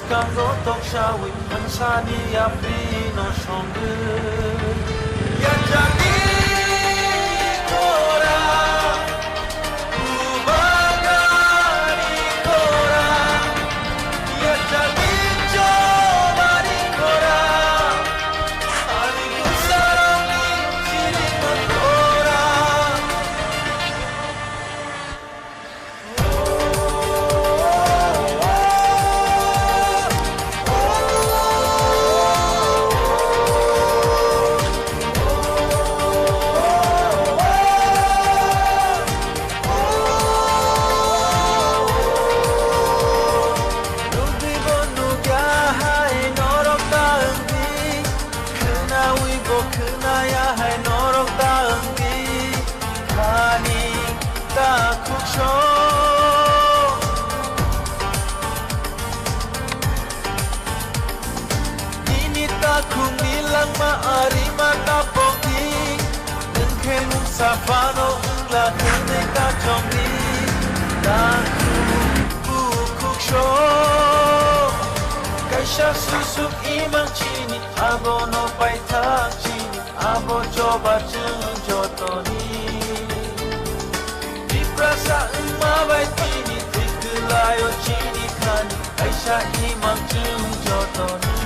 kang rotok syawi Hansani api no songge Ya jadi kora Ubagari kora Ya jadi jomari kora Ari kusarani ciri kora Kenaya hai norok taeng di Kani takut show Ini takung nilang maari matapoki Nengke musafano la kene kacong di Takung bukuk show Kaisha susuk imang chini Abono pai tak chini Abo coba jotoni Di perasaan mabai tini Tikelayo chini kani Aisyah imam jotoni